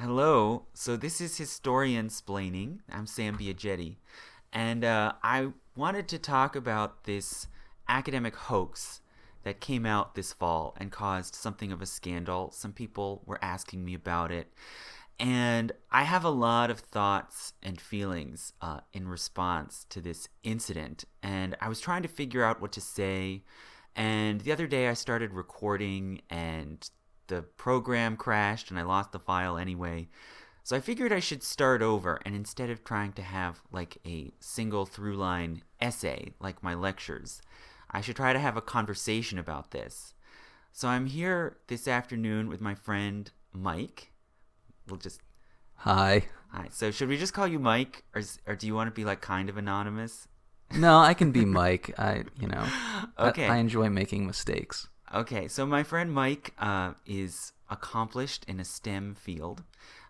Hello. So this is Historian Splaining. I'm Sam Biagetti. And I wanted to talk about this academic hoax that came out this fall and caused something of a scandal. Some people were asking me about it. And I have a lot of thoughts and feelings in response to this incident. And I was trying to figure out what to say. And the other day I started recording and the program crashed and I lost the file anyway. So I figured I should start over, and instead of trying to have like a single through line essay like my lectures, I should try to have a conversation about this. So I'm here this afternoon with my friend Mike. We'll just Hi. Hi. So should we just call you Mike, or do you want to be like kind of anonymous? No, I can be Mike. Okay. I enjoy making mistakes. Okay, so my friend Mike is accomplished in a STEM field.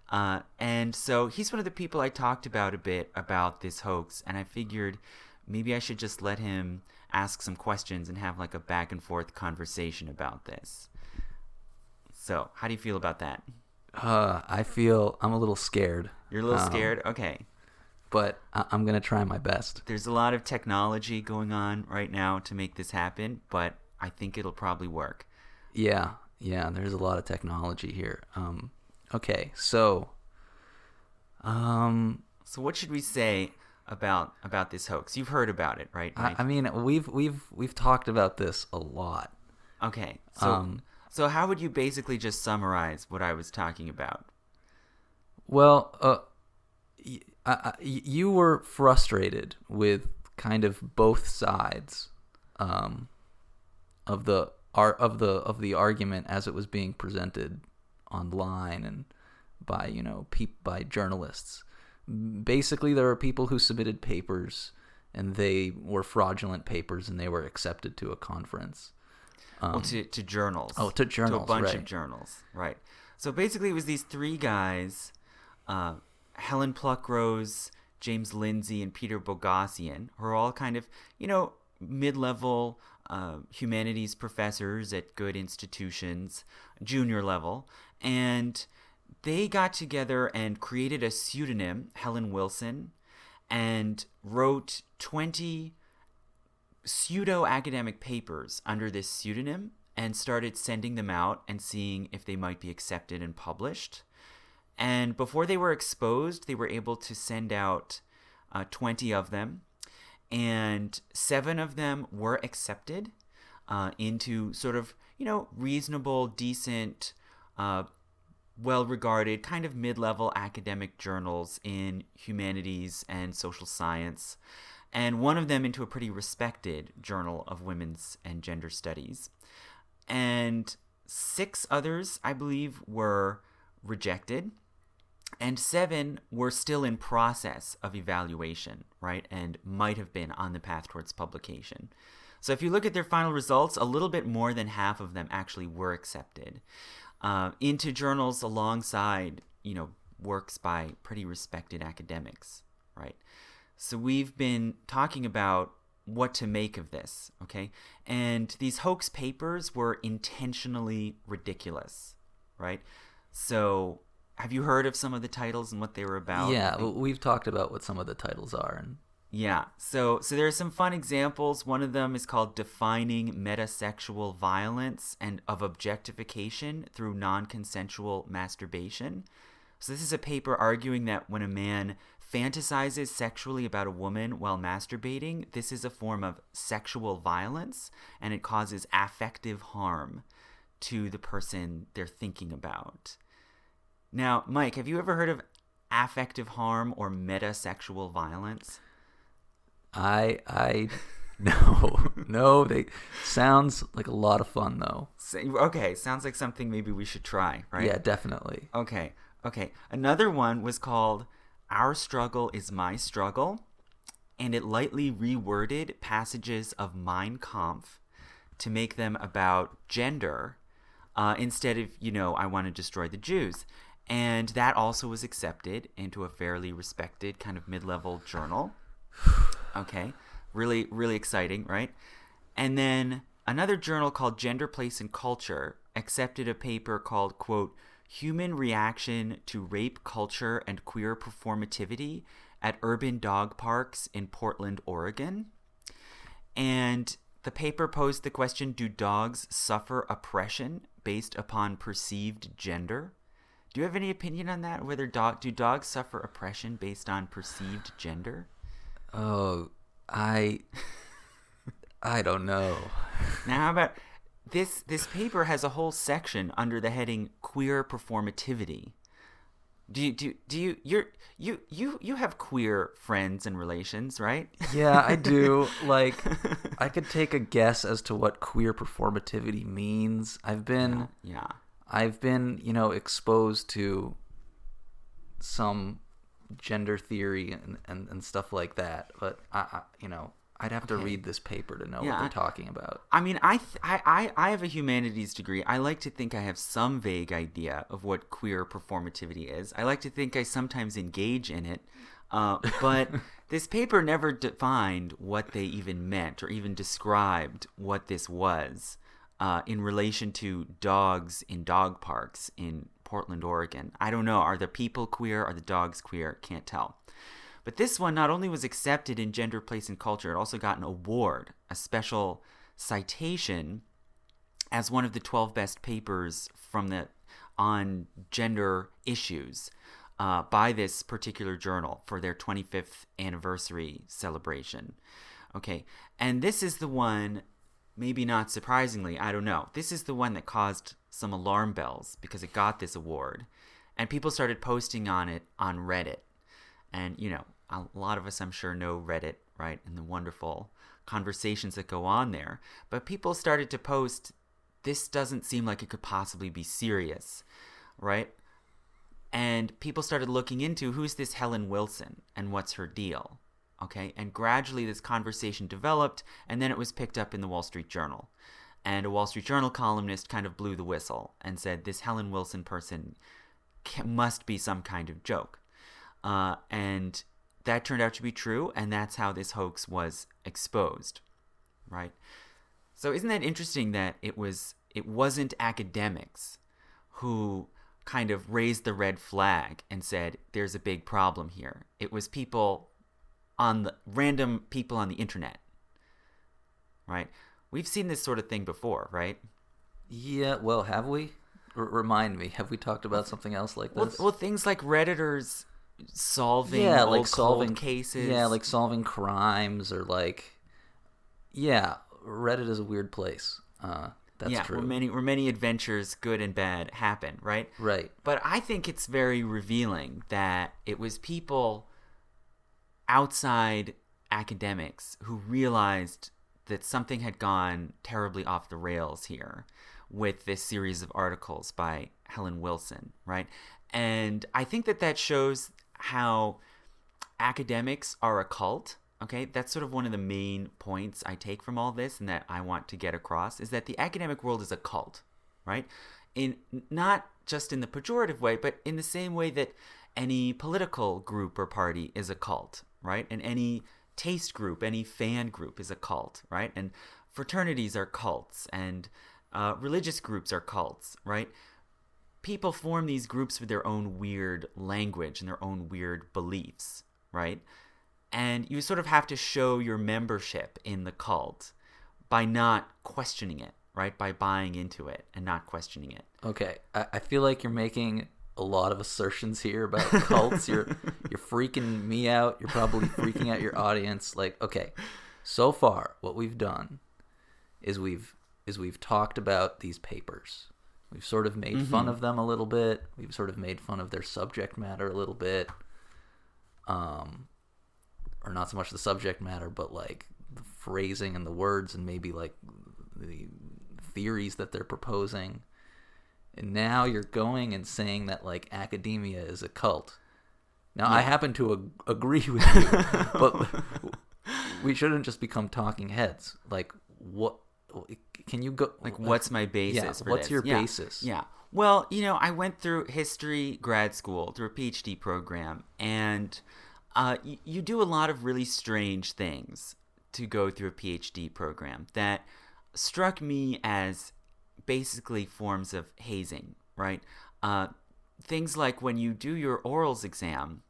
And so he's one of the people I talked about a bit about this hoax. And I figured maybe I should just let him ask some questions and have like a back and forth conversation about this. So how do you feel about that? I'm a little scared. You're a little scared? Okay. But I'm going to try my best. There's a lot of technology going on right now to make this happen, but I think it'll probably work. Yeah, there's a lot of technology here. Okay, so what should we say about this hoax? You've heard about it, right? I mean, we've talked about this a lot. Okay, so how would you basically just summarize what I was talking about? Well, you were frustrated with kind of both sides of the argument as it was being presented online and by journalists. Basically, there are people who submitted papers and they were fraudulent papers and they were accepted to a conference. To journals. Oh, to journals, to a bunch right. of journals, right? So basically, it was these three guys, Helen Pluckrose, James Lindsay, and Peter Boghossian, who are all kind of mid-level humanities professors at good institutions, junior level, and they got together and created a pseudonym, Helen Wilson, and wrote 20 pseudo-academic papers under this pseudonym and started sending them out and seeing if they might be accepted and published. And before they were exposed, they were able to send out 20 of them, and 7 of them were accepted into sort of, reasonable, decent, well-regarded, kind of mid-level academic journals in humanities and social science, and one of them into a pretty respected journal of women's and gender studies. And 6 others, I believe, were rejected, and 7 were still in process of evaluation, right, and might have been on the path towards publication. So if you look at their final results, a little bit more than half of them actually were accepted into journals alongside, works by pretty respected academics, right? So we've been talking about what to make of this, okay? And these hoax papers were intentionally ridiculous, right? So have you heard of some of the titles and what they were about? Yeah, we've talked about what some of the titles are. And yeah, so there are some fun examples. One of them is called Defining Metasexual Violence and of Objectification Through Non-Consensual Masturbation. So this is a paper arguing that when a man fantasizes sexually about a woman while masturbating, this is a form of sexual violence, and it causes affective harm to the person they're thinking about. Now, Mike, have you ever heard of affective harm or metasexual violence? No, they sounds like a lot of fun though. Okay, sounds like something maybe we should try, right? Yeah, definitely. Okay. Another one was called Our Struggle is My Struggle, and it lightly reworded passages of Mein Kampf to make them about gender instead of, I want to destroy the Jews. And that also was accepted into a fairly respected kind of mid-level journal. Okay, really, really exciting, right? And then another journal called Gender, Place, and Culture accepted a paper called, quote, Human Reaction to Rape Culture and Queer Performativity at Urban Dog Parks in Portland, Oregon. And the paper posed the question, do dogs suffer oppression based upon perceived gender? Do you have any opinion on that? Whether do dogs suffer oppression based on perceived gender? Oh, I don't know. Now, how about this paper has a whole section under the heading queer performativity. Do you have queer friends and relations, right? Yeah, I do. Like, I could take a guess as to what queer performativity means. I've been exposed to some gender theory and stuff like that, but I'd have to read this paper to know what they're talking about. I mean, I have a humanities degree. I like to think I have some vague idea of what queer performativity is. I like to think I sometimes engage in it, but this paper never defined what they even meant or even described what this was in relation to dogs in dog parks in Portland, Oregon. I don't know. Are the people queer? Are the dogs queer? Can't tell. But this one not only was accepted in Gender, Place, and Culture, it also got an award, a special citation as one of the 12 best papers on gender issues by this particular journal for their 25th anniversary celebration. Okay, and this is the one, maybe not surprisingly, I don't know, this is the one that caused some alarm bells because it got this award. And people started posting on it on Reddit. And, a lot of us, I'm sure, know Reddit, right, and the wonderful conversations that go on there. But people started to post, this doesn't seem like it could possibly be serious, right? And people started looking into who's this Helen Wilson and what's her deal, okay? And gradually this conversation developed, and then it was picked up in the Wall Street Journal. And a Wall Street Journal columnist kind of blew the whistle and said, this Helen Wilson person must be some kind of joke. And that turned out to be true, and that's how this hoax was exposed, right? So isn't that interesting that it wasn't academics who kind of raised the red flag and said, there's a big problem here. It was random people on the internet, right? We've seen this sort of thing before, right? Yeah, well, have we? Remind me, have we talked about something else like this? Well, things like Redditors solving cold cases. Yeah, like solving crimes or Reddit is a weird place. That's true. Where many adventures, good and bad, happen, right? Right. But I think it's very revealing that it was people outside academics who realized that something had gone terribly off the rails here with this series of articles by Helen Wilson, right? And I think that shows how academics are a cult, okay? That's sort of one of the main points I take from all this and that I want to get across, is that the academic world is a cult, right? In not just in the pejorative way, but in the same way that any political group or party is a cult, right? And any taste group, any fan group is a cult, right? And fraternities are cults, and religious groups are cults, right? People form these groups with their own weird language and their own weird beliefs, right? And you sort of have to show your membership in the cult by not questioning it, right? By buying into it and not questioning it. Okay, I feel like you're making a lot of assertions here about cults. You're freaking me out. You're probably freaking out your audience. Like, okay, so far what we've done is we've talked about these papers. We've sort of made fun of them a little bit. We've sort of made fun of their subject matter a little bit. Or not so much the subject matter, but like the phrasing and the words and maybe like the theories that they're proposing. And now you're going and saying that like academia is a cult. Now, I happen to agree with you, but we shouldn't just become talking heads. Like, what... Can you go like what's my basis for what's this? your basis? Yeah. Well, I went through history grad school through a PhD program, and you do a lot of really strange things to go through a PhD program that struck me as basically forms of hazing, right? Things like when you do your orals exam,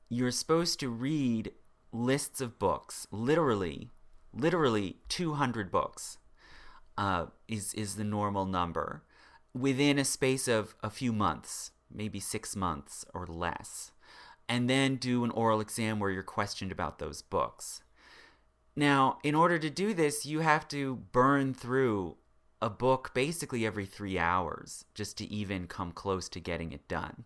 you're supposed to read lists of books, literally 200 books is the normal number, within a space of a few months, maybe 6 months or less, and then do an oral exam where you're questioned about those books. Now, in order to do this, you have to burn through a book basically every 3 hours just to even come close to getting it done.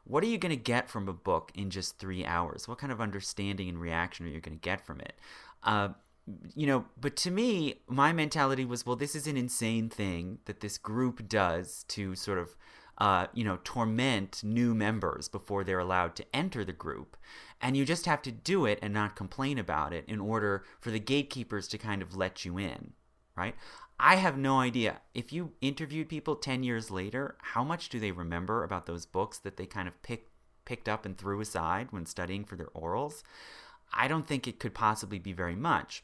What are you going to get from a book in just 3 hours? What kind of understanding and reaction are you going to get from it? But to me, my mentality was, well, this is an insane thing that this group does to sort of, torment new members before they're allowed to enter the group. And you just have to do it and not complain about it in order for the gatekeepers to kind of let you in, right? I have no idea. If you interviewed people 10 years later, how much do they remember about those books that they kind of picked up and threw aside when studying for their orals? I don't think it could possibly be very much,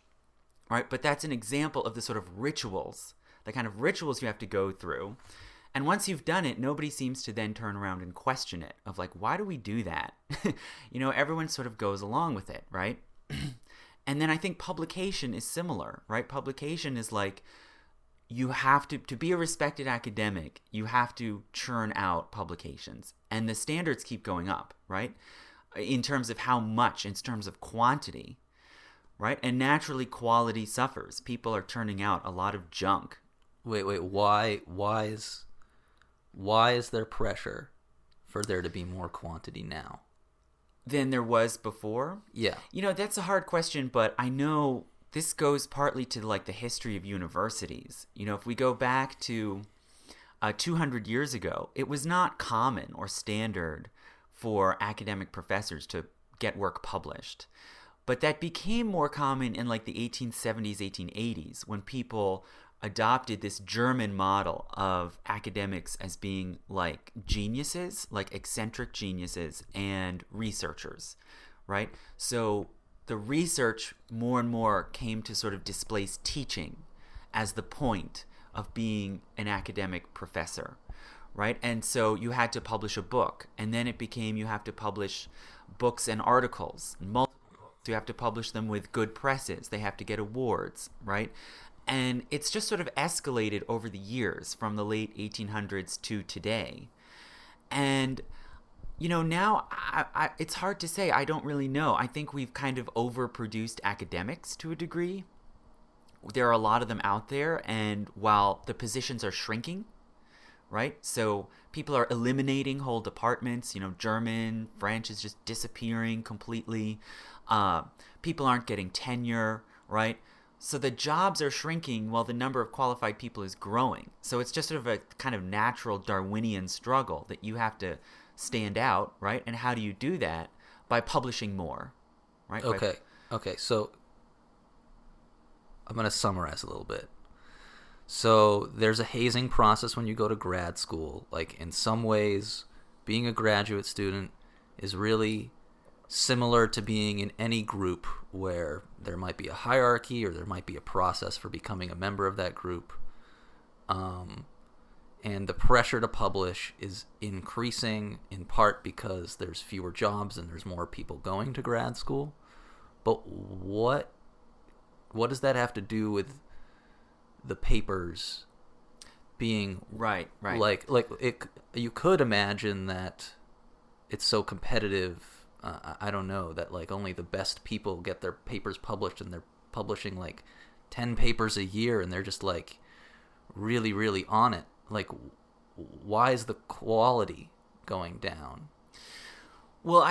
right? But that's an example of the sort of rituals, the kind of rituals you have to go through. And once you've done it, nobody seems to then turn around and question it, of like, why do we do that? Everyone sort of goes along with it, right? And then I think publication is similar, right? Publication is like, you have to be a respected academic, you have to churn out publications. And the standards keep going up, right? In terms of how much, in terms of quantity, right? And naturally quality suffers. People are turning out a lot of junk. Wait, why is there pressure for there to be more quantity now than there was before? Yeah. That's a hard question, but I know this goes partly to like the history of universities. If we go back to 200 years ago, it was not common or standard for academic professors to get work published. But that became more common in like the 1870s, 1880s, when people adopted this German model of academics as being like geniuses, like eccentric geniuses and researchers, right? So the research more and more came to sort of displace teaching as the point of being an academic professor, right? And so you had to publish a book, and then it became you have to publish books and articles, multiple books. You have to publish them with good presses. They have to get awards, right? And it's just sort of escalated over the years from the late 1800s to today. And now it's hard to say. I don't really know. I think we've kind of overproduced academics to a degree. There are a lot of them out there, and while the positions are shrinking, right? So people are eliminating whole departments. German, French is just disappearing completely. People aren't getting tenure, right? So the jobs are shrinking while the number of qualified people is growing. So it's just sort of a kind of natural Darwinian struggle that you have to stand out, right? And how do you do that? By publishing more, right? Okay. So I'm going to summarize a little bit. So there's a hazing process when you go to grad school. Like in some ways, being a graduate student is really similar to being in any group where there might be a hierarchy or there might be a process for becoming a member of that group. And the pressure to publish is increasing in part because there's fewer jobs and there's more people going to grad school. But what does that have to do with the papers being right? Like you could imagine that it's so competitive. I don't know, that like only the best people get their papers published, and they're publishing like 10 papers a year, and they're just like really, really on it. Like, why is the quality going down? Well,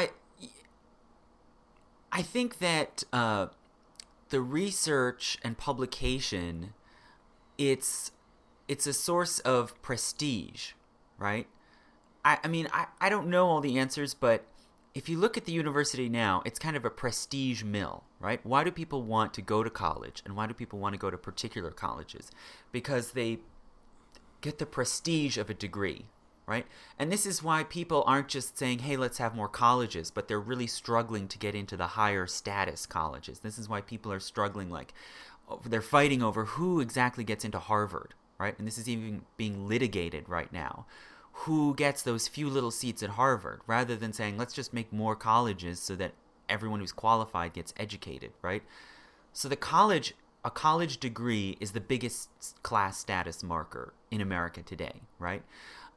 I think that the research and publication, it's a source of prestige, right? I mean, I don't know all the answers, but if you look at the university now, it's kind of a prestige mill, right? Why do people want to go to college, and why do people want to go to particular colleges? Because they get the prestige of a degree, right? And this is why people aren't just saying, hey, let's have more colleges, but they're really struggling to get into the higher status colleges. This is why people are struggling, like, they're fighting over who exactly gets into Harvard, right? And this is even being litigated right now. who gets those few little seats at Harvard, rather than saying, let's just make more colleges so that everyone who's qualified gets educated, right? So a college degree is the biggest class status marker in America today, right?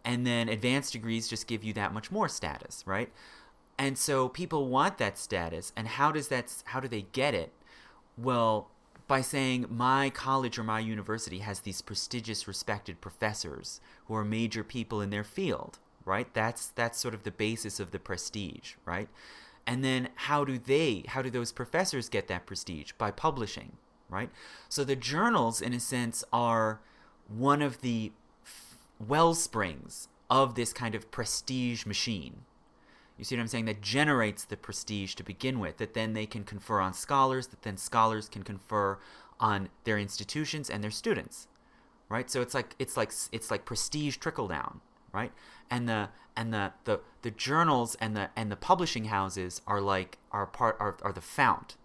And then advanced degrees just give you that much more status, right? And so people want that status, and how do they get it? Well, by saying my college or my university has these prestigious, respected professors who are major people in their field, right? That's sort of the basis of the prestige, right? And then how do those professors get that prestige? By publishing, right? So the journals, in a sense, are one of the well springs of this kind of prestige machine. You see what I'm saying? That generates the prestige to begin with, that then they can confer on scholars, that then scholars can confer on their institutions and their students, right? So it's like prestige trickle down, right? And the journals and the publishing houses are the fount,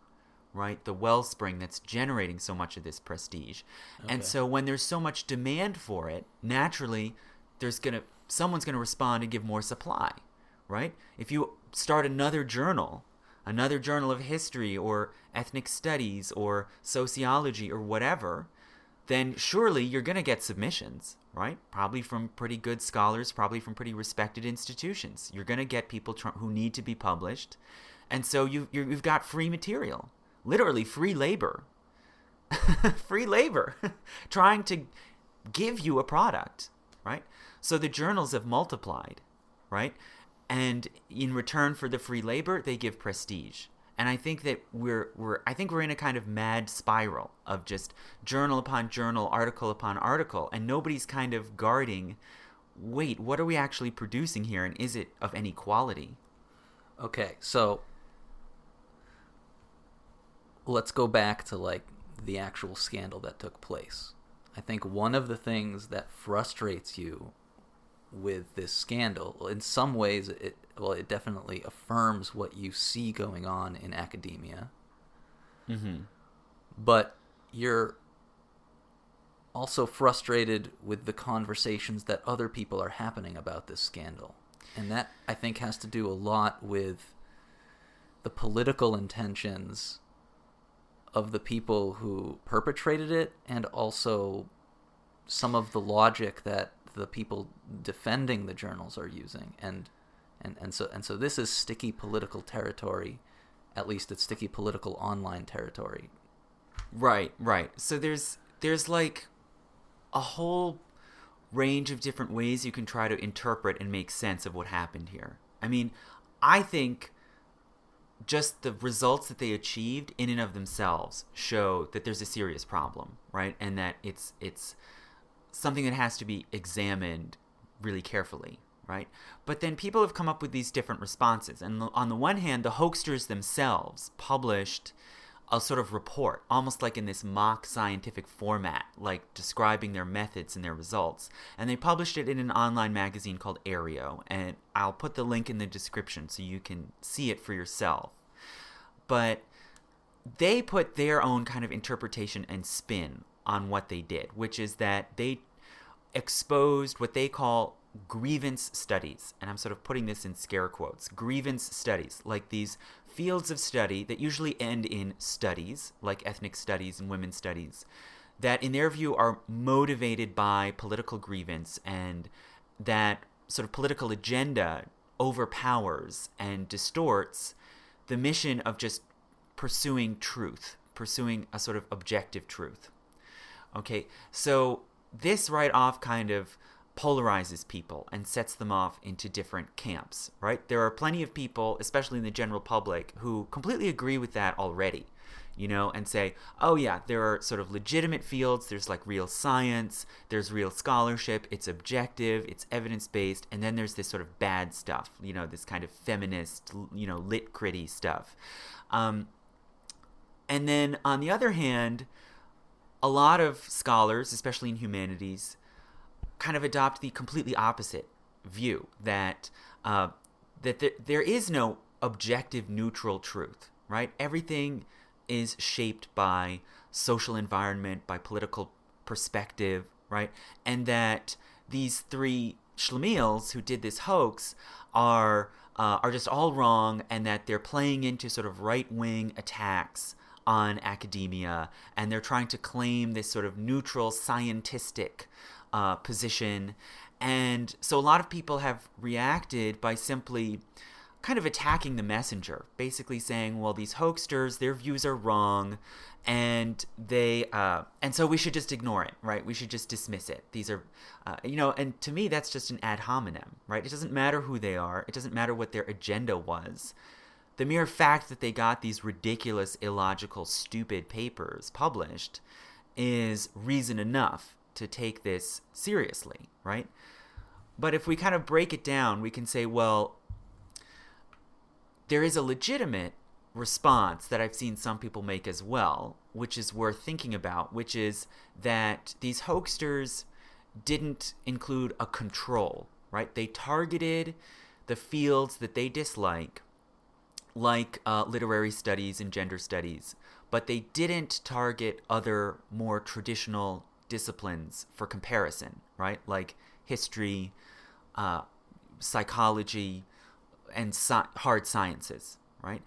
right? The wellspring that's generating so much of this prestige. Okay. And so when there's so much demand for it, naturally, someone's gonna respond and give more supply. Right? If you start another journal of history or ethnic studies or sociology or whatever, then surely you're going to get submissions, right? Probably from pretty good scholars, probably from pretty respected institutions. You're going to get people who need to be published. And so you've got free material, literally free labor, free labor trying to give you a product, right? So the journals have multiplied, right? And in return for the free labor, they give prestige. And I think that we're in a kind of mad spiral of just journal upon journal, article upon article, and nobody's kind of guarding, wait, what are we actually producing here, and is it of any quality? Okay, so let's go back to like the actual scandal that took place. I think one of the things that frustrates you with this scandal, in some ways it definitely affirms what you see going on in academia. Mm-hmm. But you're also frustrated with the conversations that other people are happening about this scandal. And that, I think, has to do a lot with the political intentions of the people who perpetrated it, and also some of the logic that the people defending the journals are using, and so this is sticky political territory. At least it's sticky political online territory. Right. So there's like a whole range of different ways you can try to interpret and make sense of what happened here. I mean, I think just the results that they achieved in and of themselves show that there's a serious problem, right? And that it's something that has to be examined really carefully, right? But then people have come up with these different responses. And on the one hand, the hoaxsters themselves published a sort of report, almost like in this mock scientific format, like describing their methods and their results. And they published it in an online magazine called Aereo. And I'll put the link in the description so you can see it for yourself. But they put their own kind of interpretation and spin on what they did, which is that they exposed what they call grievance studies. And I'm sort of putting this in scare quotes. Grievance studies, like these fields of study that usually end in studies, like ethnic studies and women's studies, that in their view are motivated by political grievance, and that sort of political agenda overpowers and distorts the mission of just pursuing truth, pursuing a sort of objective truth. Okay, so this right off kind of polarizes people and sets them off into different camps, right? There are plenty of people, especially in the general public, who completely agree with that already, and say, oh yeah, there are sort of legitimate fields, there's like real science, there's real scholarship, it's objective, it's evidence-based, and then there's this sort of bad stuff, this kind of feminist, lit critty stuff. And then on the other hand, a lot of scholars, especially in humanities, kind of adopt the completely opposite view, that there is no objective neutral truth, right? Everything is shaped by social environment, by political perspective, right? And that these three schlemiels who did this hoax are just all wrong, and that they're playing into sort of right-wing attacks on academia, and they're trying to claim this sort of neutral scientistic position. And so a lot of people have reacted by simply kind of attacking the messenger, basically saying, well, these hoaxsters, their views are wrong, and and so we should just ignore it, right? We should just dismiss it. These are, and to me, that's just an ad hominem, right? It doesn't matter who they are. It doesn't matter what their agenda was. The mere fact that they got these ridiculous, illogical, stupid papers published is reason enough to take this seriously, right? But if we kind of break it down, we can say, well, there is a legitimate response that I've seen some people make as well, which is worth thinking about, which is that these hoaxsters didn't include a control, right? They targeted the fields that they dislike, like literary studies and gender studies, but they didn't target other more traditional disciplines for comparison, right? Like history, psychology, and hard sciences, right?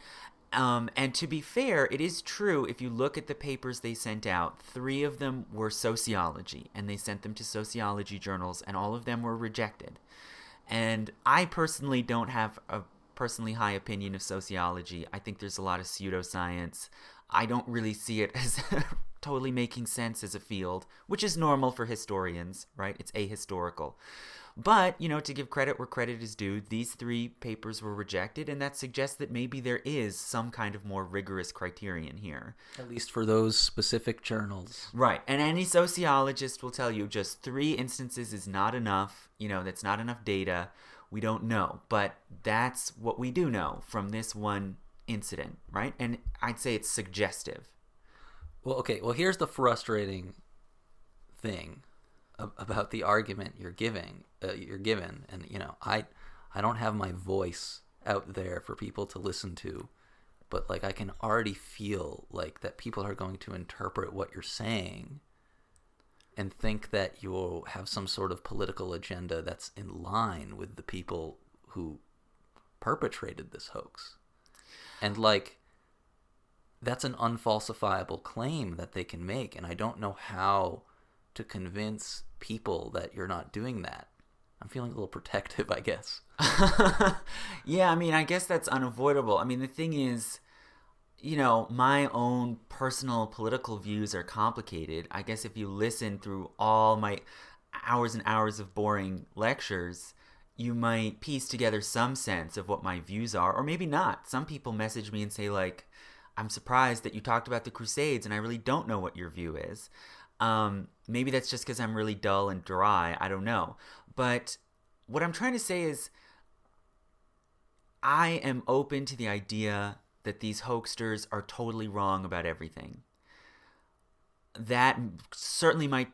And to be fair, it is true, if you look at the papers they sent out, 3 of them were sociology, and they sent them to sociology journals, and all of them were rejected. And I personally don't have a personally high opinion of sociology. I think there's a lot of pseudoscience. I don't really see it as totally making sense as a field, which is normal for historians, right? It's ahistorical. But, to give credit where credit is due, these 3 papers were rejected, and that suggests that maybe there is some kind of more rigorous criterion here. At least for those specific journals. Right. And any sociologist will tell you just 3 instances is not enough. That's not enough data. We don't know. But that's what we do know from this one incident, right? And I'd say it's suggestive. Well, okay. Well, here's the frustrating thing about the argument you're given, and I don't have my voice out there for people to listen to, but I can already feel that people are going to interpret what you're saying and think that you'll have some sort of political agenda that's in line with the people who perpetrated this hoax, and that's an unfalsifiable claim that they can make, and I don't know how to convince people that you're not doing that. I'm feeling a little protective, I guess. Yeah, I guess that's unavoidable. The thing is, my own personal political views are complicated. I guess if you listen through all my hours and hours of boring lectures, you might piece together some sense of what my views are, or maybe not. Some people message me and say, I'm surprised that you talked about the Crusades, and I really don't know what your view is. Maybe that's just because I'm really dull and dry. I don't know. But what I'm trying to say is I am open to the idea that these hoaxsters are totally wrong about everything. That certainly might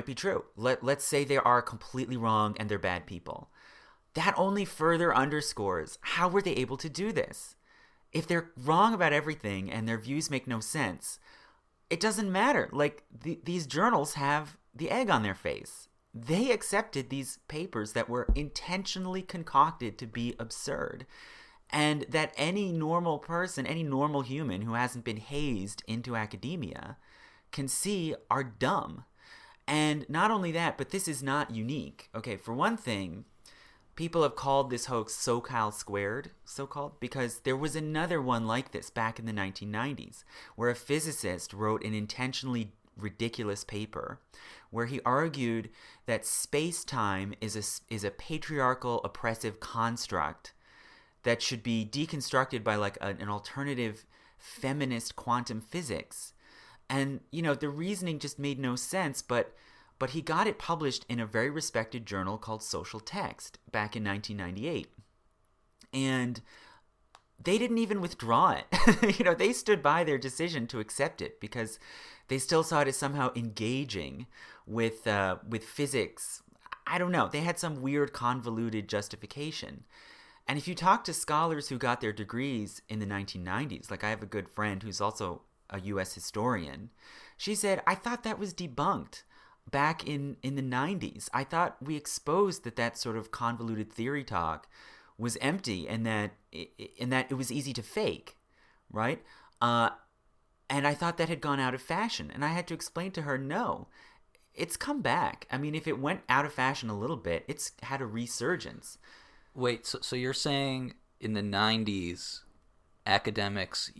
be true. Let's say they are completely wrong and they're bad people. That only further underscores how were they able to do this? If they're wrong about everything and their views make no sense, it doesn't matter. These journals have the egg on their face. They accepted these papers that were intentionally concocted to be absurd, and that any normal person, any normal human who hasn't been hazed into academia can see are dumb. And not only that, but this is not unique. Okay, for one thing, people have called this hoax Sokal Squared, so-called, because there was another one like this back in the 1990s, where a physicist wrote an intentionally ridiculous paper where he argued that space-time is a patriarchal, oppressive construct that should be deconstructed by an alternative feminist quantum physics. And, the reasoning just made no sense, but he got it published in a very respected journal called Social Text back in 1998. And they didn't even withdraw it. They stood by their decision to accept it because they still saw it as somehow engaging with physics. I don't know. They had some weird convoluted justification. And if you talk to scholars who got their degrees in the 1990s, I have a good friend who's also a U.S. historian, she said, I thought that was debunked. back in the 90s. I thought we exposed that sort of convoluted theory talk was empty, and that it was easy to fake, right? And I thought that had gone out of fashion, and I had to explain to her, no, it's come back. I mean, if it went out of fashion a little bit, it's had a resurgence. Wait, so you're saying in the 90s, academics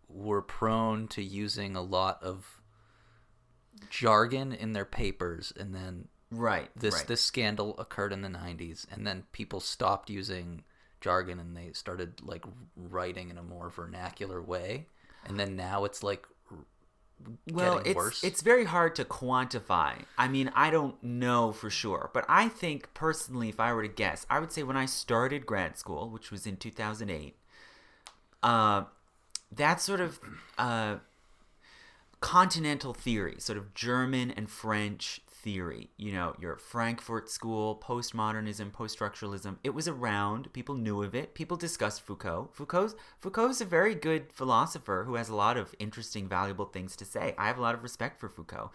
were prone to using a lot of jargon in their papers, and then this scandal occurred in the 90s, and then people stopped using jargon and they started like writing in a more vernacular way, and then now it's like worse. It's very hard to quantify. I mean, I don't know for sure, but I think personally, if I were to guess, I would say when I started grad school, which was in 2008, that sort of continental theory, sort of German and French theory, your Frankfurt School, postmodernism, post-structuralism, it was around. People knew of it. People discussed Foucault. Foucault's a very good philosopher who has a lot of interesting, valuable things to say. I have a lot of respect for Foucault,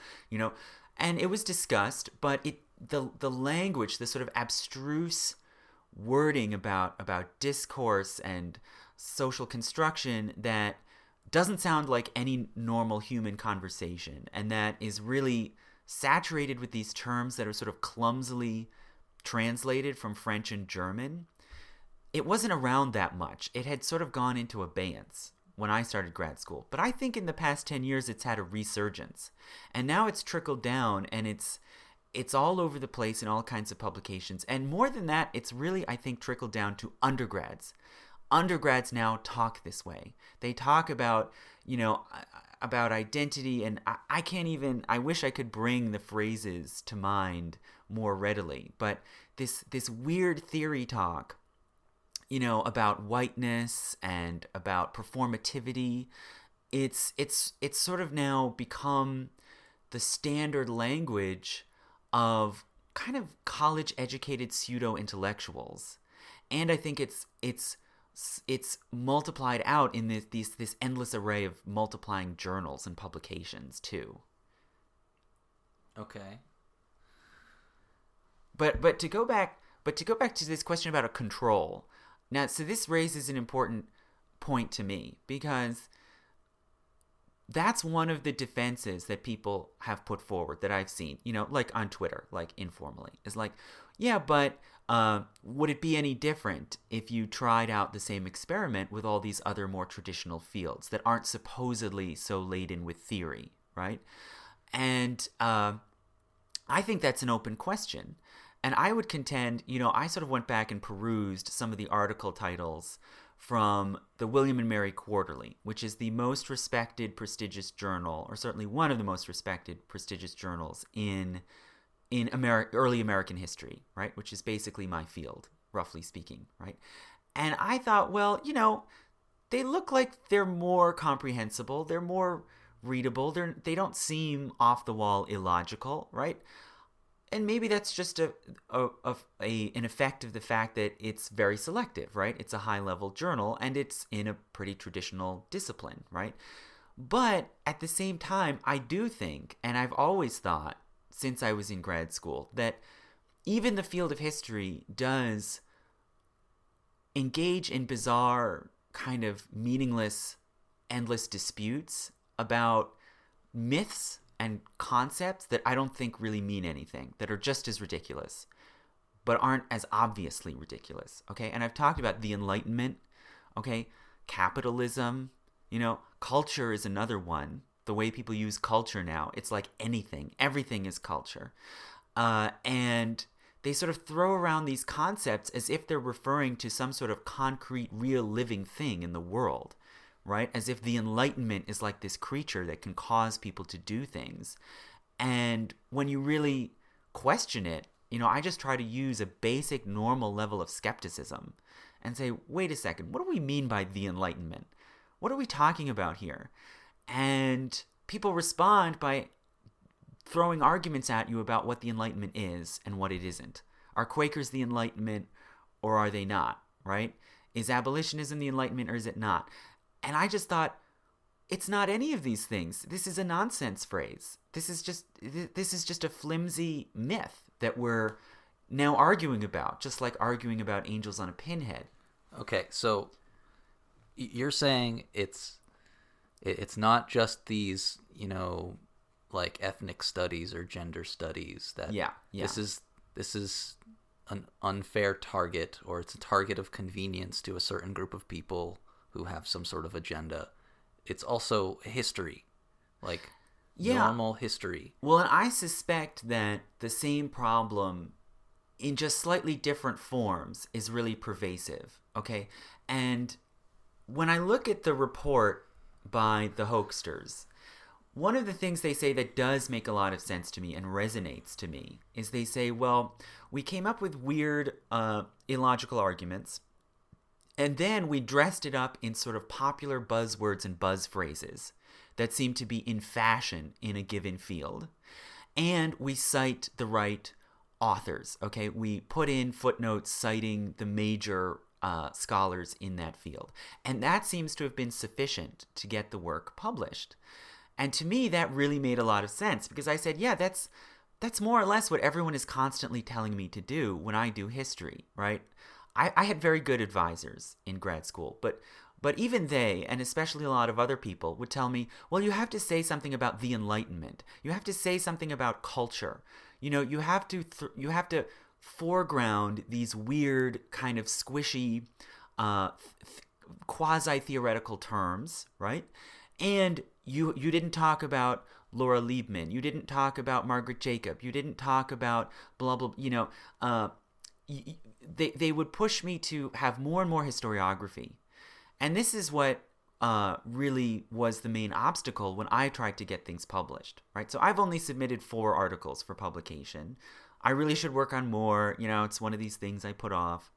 and it was discussed, but the language, the sort of abstruse wording about discourse and social construction that doesn't sound like any normal human conversation, and that is really saturated with these terms that are sort of clumsily translated from French and German. It wasn't around that much. It had sort of gone into abeyance when I started grad school. But I think in the past 10 years it's had a resurgence. And now it's trickled down, and it's all over the place in all kinds of publications. And more than that, it's really, I think, trickled down to undergrads. Undergrads now talk this way. They talk about, about identity, and I wish I could bring the phrases to mind more readily, but this weird theory talk, about whiteness and about performativity, it's sort of now become the standard language of kind of college educated pseudo intellectuals. And I think it's multiplied out in this endless array of multiplying journals and publications too. Okay. But to go back to this question about a control. Now, so this raises an important point to me, because that's one of the defenses that people have put forward that I've seen, like on Twitter, like informally, is like, yeah, but would it be any different if you tried out the same experiment with all these other more traditional fields that aren't supposedly so laden with theory, right? And I think that's an open question. And I would contend, I sort of went back and perused some of the article titles from the William and Mary Quarterly, which is the most respected, prestigious journal, or certainly one of the most respected, prestigious journals in early American history, right? Which is basically my field, roughly speaking, right? And I thought, well, they look like they're more comprehensible, they're more readable, they don't seem off the wall illogical, right? And maybe that's just an effect of the fact that it's very selective, right? It's a high-level journal, and it's in a pretty traditional discipline, right? But at the same time, I do think, and I've always thought since I was in grad school, that even the field of history does engage in bizarre, kind of meaningless, endless disputes about myths and concepts that I don't think really mean anything, that are just as ridiculous, but aren't as obviously ridiculous, okay? And I've talked about the Enlightenment, okay? Capitalism, culture is another one. The way people use culture now, it's like anything. Everything is culture. And they sort of throw around these concepts as if they're referring to some sort of concrete, real living thing in the world, right? As if the Enlightenment is like this creature that can cause people to do things. And when you really question it, I just try to use a basic, normal level of skepticism and say, wait a second, what do we mean by the Enlightenment? What are we talking about here? And people respond by throwing arguments at you about what the Enlightenment is and what it isn't. Are Quakers the Enlightenment, or are they not, right? Is abolitionism the Enlightenment, or is it not? And I just thought, it's not any of these things. This is a nonsense phrase. This is just a flimsy myth that we're now arguing about, just like arguing about angels on a pinhead. Okay, so you're saying it's not just these, like ethnic studies or gender studies that this is an unfair target, or it's a target of convenience to a certain group of people who have some sort of agenda. It's also history, like normal history. Well, and I suspect that the same problem in just slightly different forms is really pervasive, okay? And when I look at the report by the Hoaxsters, one of the things they say that does make a lot of sense to me and resonates to me is they say, well, we came up with weird, illogical arguments, and then we dressed it up in sort of popular buzzwords and buzz phrases that seem to be in fashion in a given field. And we cite the right authors, okay? We put in footnotes citing the major scholars in that field. And that seems to have been sufficient to get the work published. And to me, that really made a lot of sense, because I said, yeah, that's more or less what everyone is constantly telling me to do when I do history, right? I had very good advisors in grad school, but even they, and especially a lot of other people, would tell me, well, you have to say something about the Enlightenment. You have to say something about culture. You have to foreground these weird kind of squishy quasi-theoretical terms, right? And you didn't talk about Laura Liebman. You didn't talk about Margaret Jacob. You didn't talk about blah, blah, they would push me to have more and more historiography. And this is what really was the main obstacle when I tried to get things published, right? So I've only submitted 4 articles for publication. I really should work on more. It's one of these things I put off.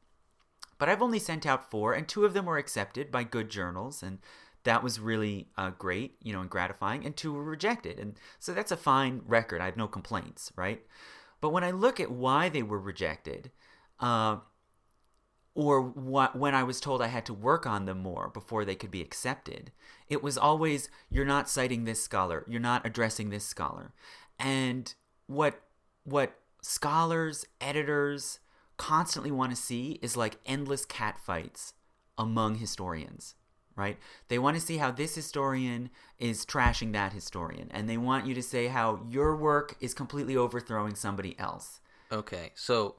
But I've only sent out 4, and 2 of them were accepted by good journals, and that was really great, and gratifying, and 2 were rejected. And so that's a fine record. I have no complaints, right? But when I look at why they were rejected, when I was told I had to work on them more before they could be accepted, it was always, you're not citing this scholar, you're not addressing this scholar. And what scholars, editors constantly want to see is like endless catfights among historians, right? They want to see how this historian is trashing that historian, and they want you to say how your work is completely overthrowing somebody else. Okay, so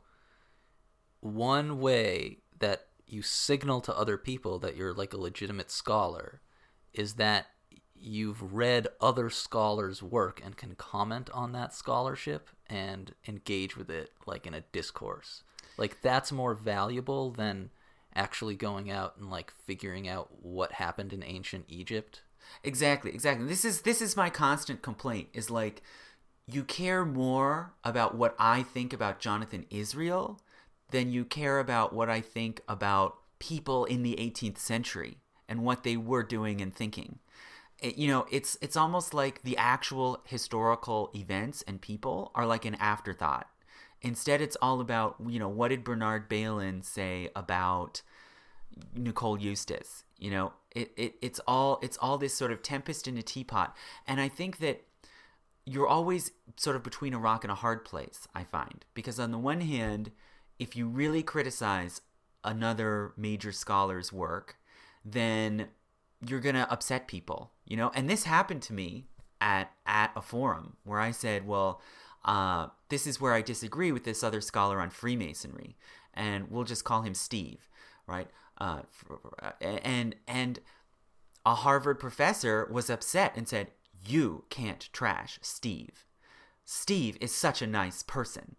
one way that you signal to other people that you're like a legitimate scholar is that you've read other scholars' work and can comment on that scholarship and engage with it like in a discourse. Like, that's more valuable than actually going out and like figuring out what happened in ancient Egypt. Exactly. This is my constant complaint, is like, you care more about what I think about Jonathan Israel than you care about what I think about people in the 18th century and what they were doing and thinking. It's almost like the actual historical events and people are like an afterthought. Instead, it's all about, what did Bernard Bailyn say about Nicole Eustace? It's all this sort of tempest in a teapot. And I think that you're always sort of between a rock and a hard place, I find. Because on the one hand, if you really criticize another major scholar's work, then you're going to upset people, And this happened to me at a forum where I said, well, this is where I disagree with this other scholar on Freemasonry, and we'll just call him Steve, right? And a Harvard professor was upset and said, you can't trash Steve. Steve is such a nice person.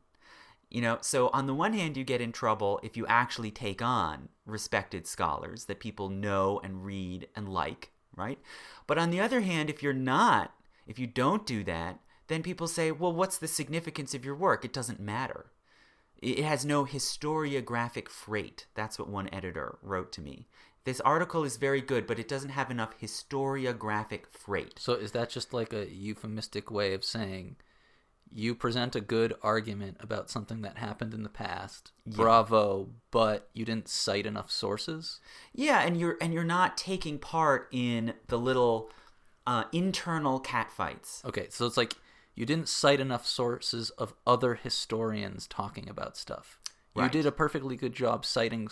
So on the one hand, you get in trouble if you actually take on respected scholars that people know and read and like, right? But on the other hand, if you don't do that, then people say, well, what's the significance of your work? It doesn't matter. It has no historiographic freight. That's what one editor wrote to me. This article is very good, but it doesn't have enough historiographic freight. So is that just like a euphemistic way of saying, you present a good argument about something that happened in the past, bravo, but you didn't cite enough sources? Yeah, and you're not taking part in the little internal catfights. Okay, so it's like you didn't cite enough sources of other historians talking about stuff. You Right. did a perfectly good job citing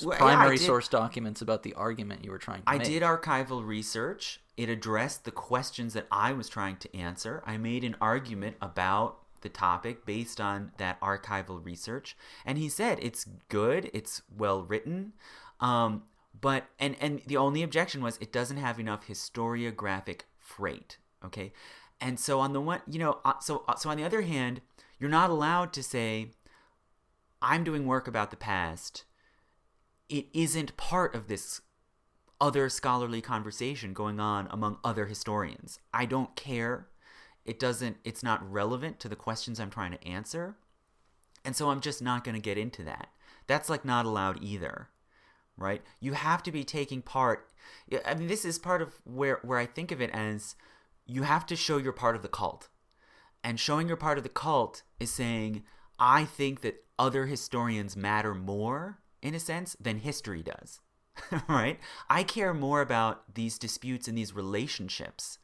Well, primary source documents about the argument you were trying to I make. did archival research. It addressed the questions that I was trying to answer. I made an argument about the topic based on that archival research. And he said it's good, it's well written, but the only objection was it doesn't have enough historiographic freight. Okay, and so on the one, so on the other hand, you're not allowed to say I'm doing work about the past. It isn't part of this other scholarly conversation going on among other historians. I don't care. It's not relevant to the questions I'm trying to answer. And so I'm just not going to get into that. That's like not allowed either, right? You have to be taking part. I mean, this is part of where I think of it as you have to show you're part of the cult. And showing you're part of the cult is saying, I think that other historians matter more, in a sense, than history does, right? I care more about these disputes and these relationships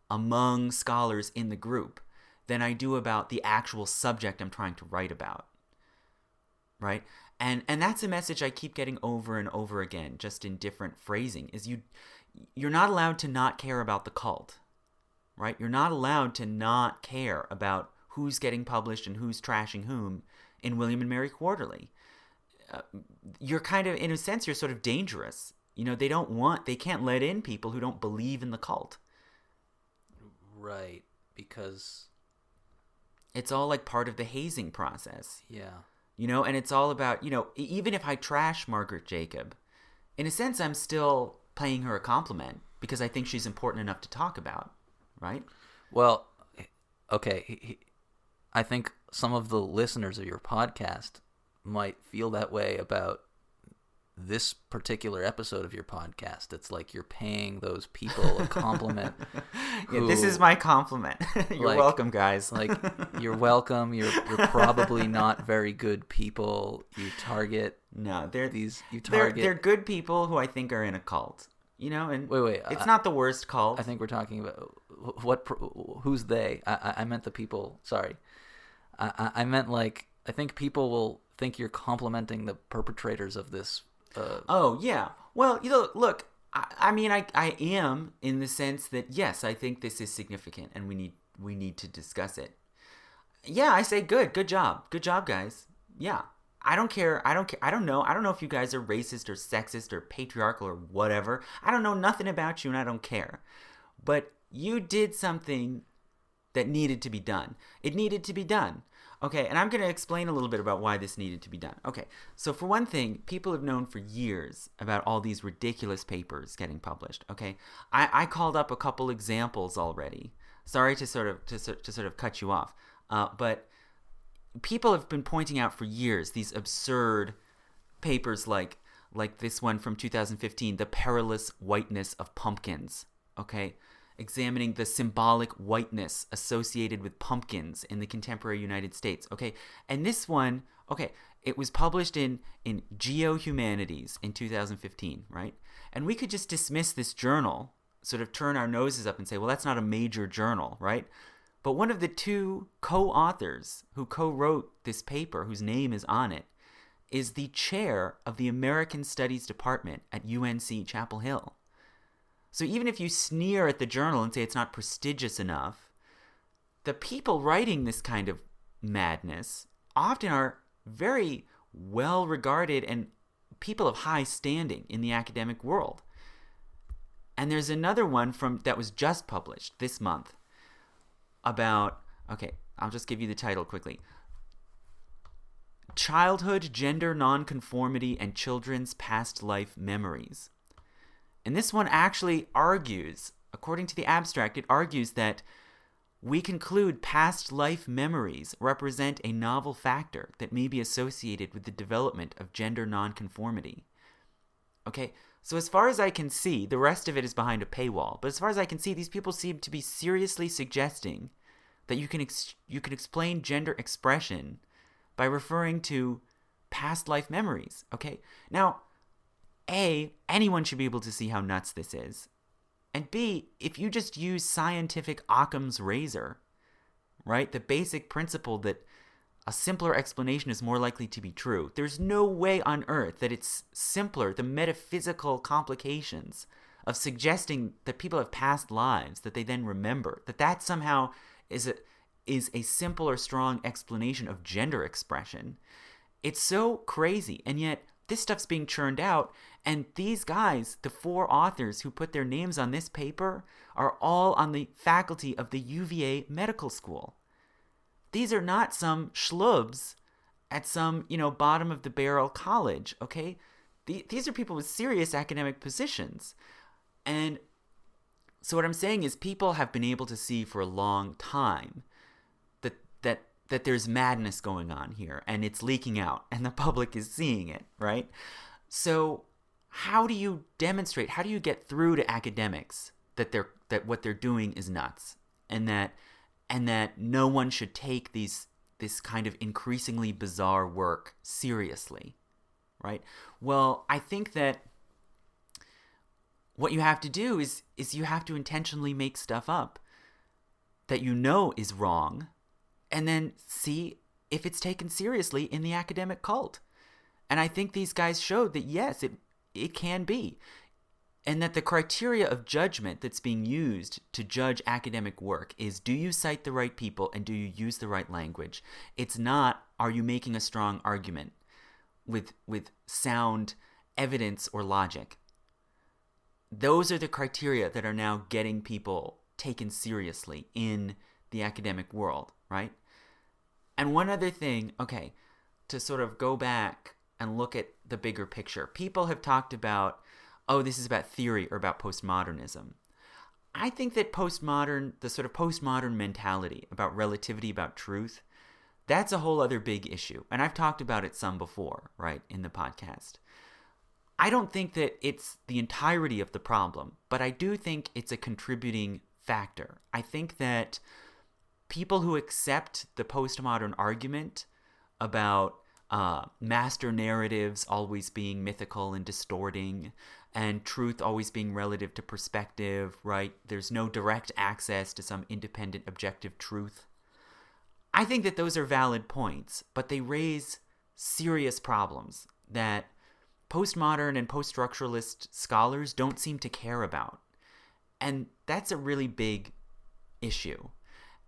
among scholars in the group than I do about the actual subject I'm trying to write about, right? And that's a message I keep getting over and over again, just in different phrasing, is you're not allowed to not care about the cult, right? You're not allowed to not care about who's getting published and who's trashing whom in William and Mary Quarterly. You're kind of, in a sense, you're sort of dangerous. They can't let in people who don't believe in the cult. Right, because it's all like part of the hazing process. Yeah. And it's all about, even if I trash Margaret Jacob, in a sense, I'm still paying her a compliment because I think she's important enough to talk about, right? Well, okay, I think some of the listeners of your podcast might feel that way about this particular episode of your podcast. It's like you're paying those people a compliment. Yeah, this is my compliment. You're welcome, guys. Like, you're welcome. You're probably not very good people. You target. No, they're good people who I think are in a cult. And wait. It's not the worst cult. I think we're talking about who's they? I meant the people. Sorry, I meant like I think people will think you're complimenting the perpetrators of this. Oh yeah. Well, look. I mean, I am in the sense that yes, I think this is significant, and we need to discuss it. Yeah, I say good job, guys. Yeah, I don't care. I don't know if you guys are racist or sexist or patriarchal or whatever. I don't know nothing about you, and I don't care. But you did something that needed to be done. It needed to be done. Okay, and I'm going to explain a little bit about why this needed to be done. Okay, so for one thing, people have known for years about all these ridiculous papers getting published. Okay, I called up a couple examples already. Sorry to sort of cut you off, but people have been pointing out for years these absurd papers like this one from 2015, The Perilous Whiteness of Pumpkins. Okay. Examining the symbolic whiteness associated with pumpkins in the contemporary United States. Okay, and this one, it was published in Geo Humanities in 2015, right? And we could just dismiss this journal, sort of turn our noses up and say, well, that's not a major journal, right? But one of the two co-authors who co-wrote this paper, whose name is on it, is the chair of the American Studies Department at UNC Chapel Hill. So even if you sneer at the journal and say it's not prestigious enough, the people writing this kind of madness often are very well regarded and people of high standing in the academic world. And there's another one that was just published this month about, I'll just give you the title quickly. Childhood, Gender Nonconformity, and Children's Past Life Memories. And this one actually argues, according to the abstract, it argues that we conclude past life memories represent a novel factor that may be associated with the development of gender nonconformity. Okay, so as far as I can see, the rest of it is behind a paywall, but as far as I can see, these people seem to be seriously suggesting that you can explain gender expression by referring to past life memories. Okay, now, anyone should be able to see how nuts this is. And B, if you just use scientific Occam's razor, right, the basic principle that a simpler explanation is more likely to be true, there's no way on earth that it's simpler, the metaphysical complications of suggesting that people have past lives that they then remember, that somehow is a simple or strong explanation of gender expression. It's so crazy, and yet this stuff's being churned out, and these guys, the 4 authors who put their names on this paper, are all on the faculty of the UVA Medical School. These are not some schlubs at some, bottom of the barrel college, okay? These are people with serious academic positions. And so what I'm saying is people have been able to see for a long time that there's madness going on here, and it's leaking out, and the public is seeing it, right? So how do you demonstrate, how do you get through to academics that what they're doing is nuts, and that no one should take this kind of increasingly bizarre work seriously, right? Well, I think that what you have to do is you have to intentionally make stuff up that is wrong, and then see if it's taken seriously in the academic cult. And I think these guys showed that, yes, it can be. And that the criteria of judgment that's being used to judge academic work is, do you cite the right people and do you use the right language? It's not, are you making a strong argument with sound evidence or logic? Those are the criteria that are now getting people taken seriously in the academic world, right? And one other thing, okay, to sort of go back and look at the bigger picture. People have talked about, oh, this is about theory or about postmodernism. I think that the sort of postmodern mentality about relativity, about truth, that's a whole other big issue. And I've talked about it some before, right, in the podcast. I don't think that it's the entirety of the problem, but I do think it's a contributing factor. I think that people who accept the postmodern argument about master narratives always being mythical and distorting, and truth always being relative to perspective, right? There's no direct access to some independent, objective truth. I think that those are valid points, but they raise serious problems that postmodern and post-structuralist scholars don't seem to care about. And that's a really big issue.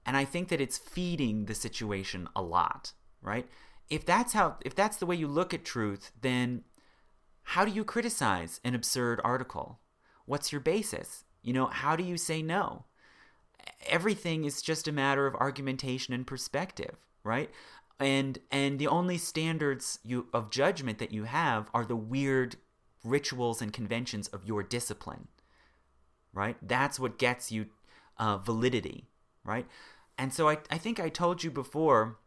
And I think that it's feeding the situation a lot, right? If that's the way you look at truth, then how do you criticize an absurd article? What's your basis? How do you say no? Everything is just a matter of argumentation and perspective, right? And the only standards of judgment that you have are the weird rituals and conventions of your discipline, right? That's what gets you validity, right? And so I think I told you before,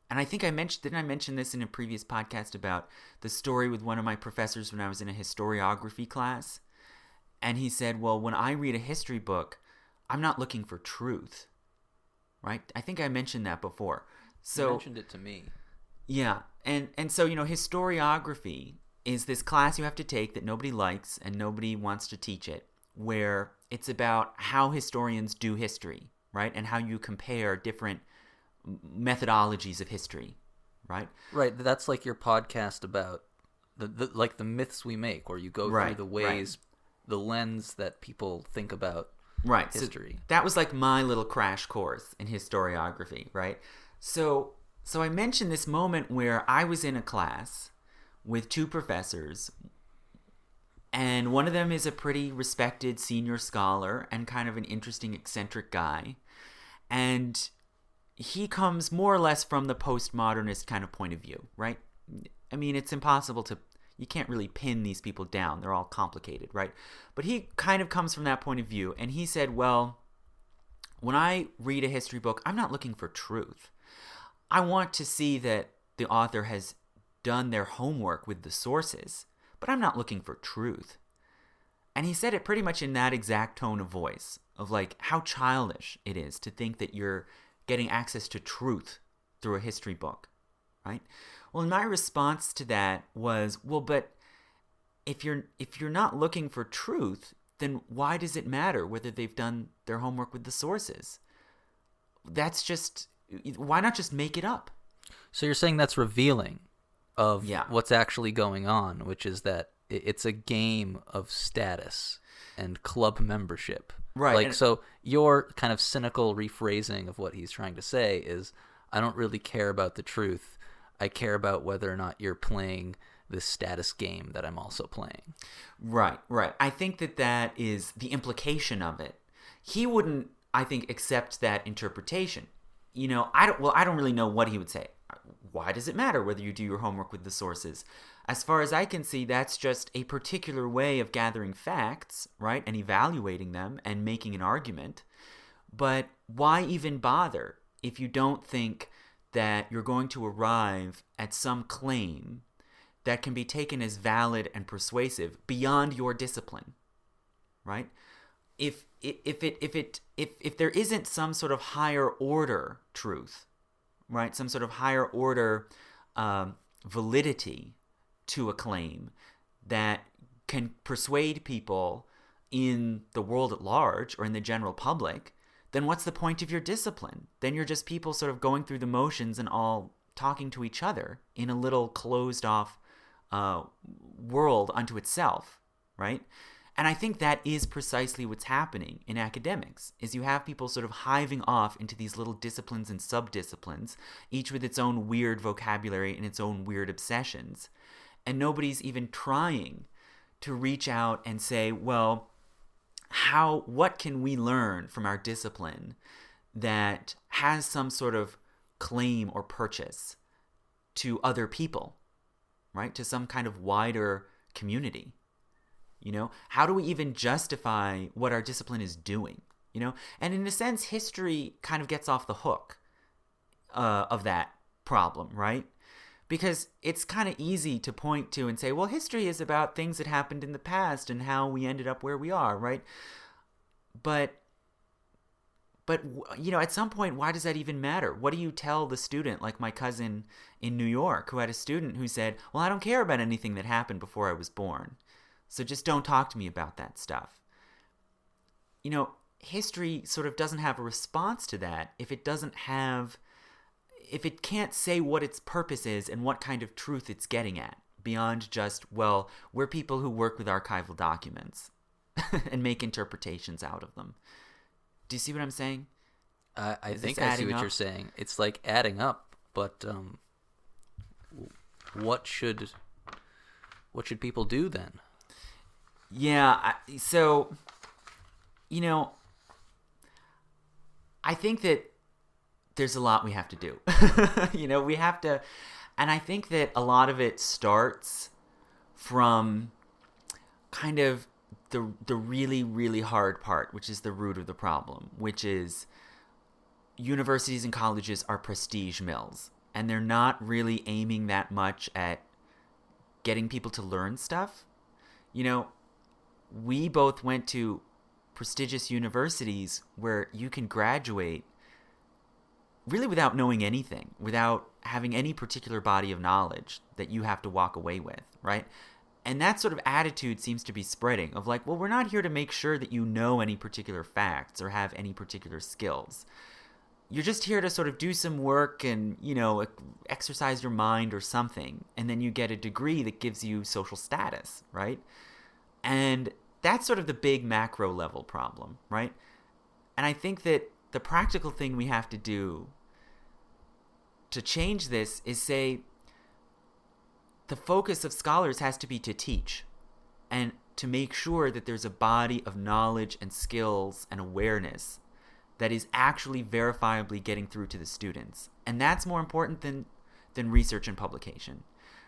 and I think didn't I mention this in a previous podcast about the story with one of my professors when I was in a historiography class? And he said, well, when I read a history book, I'm not looking for truth, right? I think I mentioned that before. So, you mentioned it to me. Yeah, and so, historiography is this class you have to take that nobody likes and nobody wants to teach it, where it's about how historians do history, right? And how you compare different methodologies of history, right? Right, that's like your podcast about the myths we make, where you go through the ways, the lens that people think about history. So that was like my little crash course in historiography, right? So I mentioned this moment where I was in a class with 2 professors, and one of them is a pretty respected senior scholar and kind of an interesting, eccentric guy. And he comes more or less from the postmodernist kind of point of view, right? I mean, it's impossible you can't really pin these people down. They're all complicated, right? But he kind of comes from that point of view. And he said, well, when I read a history book, I'm not looking for truth. I want to see that the author has done their homework with the sources, but I'm not looking for truth. And he said it pretty much in that exact tone of voice, of like how childish it is to think that you're getting access to truth through a history book, right? Well, my response to that was, well, but if you're not looking for truth, then why does it matter whether they've done their homework with the sources? That's just, why not just make it up? So you're saying that's revealing of Yeah. what's actually going on, which is that it's a game of status and club membership. Right. Like, so your kind of cynical rephrasing of what he's trying to say is, I don't really care about the truth. I care about whether or not you're playing this status game that I'm also playing. Right. I think that is the implication of it. He wouldn't, I think, accept that interpretation. I don't really know what he would say. Why does it matter whether you do your homework with the sources? As far as I can see, that's just a particular way of gathering facts, right, and evaluating them and making an argument. But why even bother if you don't think that you're going to arrive at some claim that can be taken as valid and persuasive beyond your discipline, right? If there isn't some sort of higher order truth, right, some sort of higher order validity to a claim that can persuade people in the world at large or in the general public, then what's the point of your discipline? Then you're just people sort of going through the motions and all talking to each other in a little closed off world unto itself, right? And I think that is precisely what's happening in academics, is you have people sort of hiving off into these little disciplines and subdisciplines, each with its own weird vocabulary and its own weird obsessions. And nobody's even trying to reach out and say, well, what can we learn from our discipline that has some sort of claim or purchase to other people, right? To some kind of wider community. How do we even justify what our discipline is doing? And in a sense, history kind of gets off the hook of that problem, right? Because it's kind of easy to point to and say, well, history is about things that happened in the past and how we ended up where we are, right? But at some point, why does that even matter? What do you tell the student, like my cousin in New York, who had a student who said, well, I don't care about anything that happened before I was born, so just don't talk to me about that stuff. History sort of doesn't have a response to that if it can't say what its purpose is and what kind of truth it's getting at, beyond just, well, we're people who work with archival documents and make interpretations out of them. Do you see what I'm saying? I think I see what you're saying. It's like adding up, but what should people do then? Yeah, so, I think that there's a lot we have to do. We have to, and I think that a lot of it starts from kind of the really, really hard part, which is the root of the problem, which is universities and colleges are prestige mills, and they're not really aiming that much at getting people to learn stuff. We both went to prestigious universities where you can graduate really without knowing anything, without having any particular body of knowledge that you have to walk away with, right? And that sort of attitude seems to be spreading of like, well, we're not here to make sure that you know any particular facts or have any particular skills. You're just here to sort of do some work and, exercise your mind or something. And then you get a degree that gives you social status, right? And that's sort of the big macro level problem, right? And I think that the practical thing we have to do to change this is say the focus of scholars has to be to teach and to make sure that there's a body of knowledge and skills and awareness that is actually verifiably getting through to the students. And that's more important than research and publication.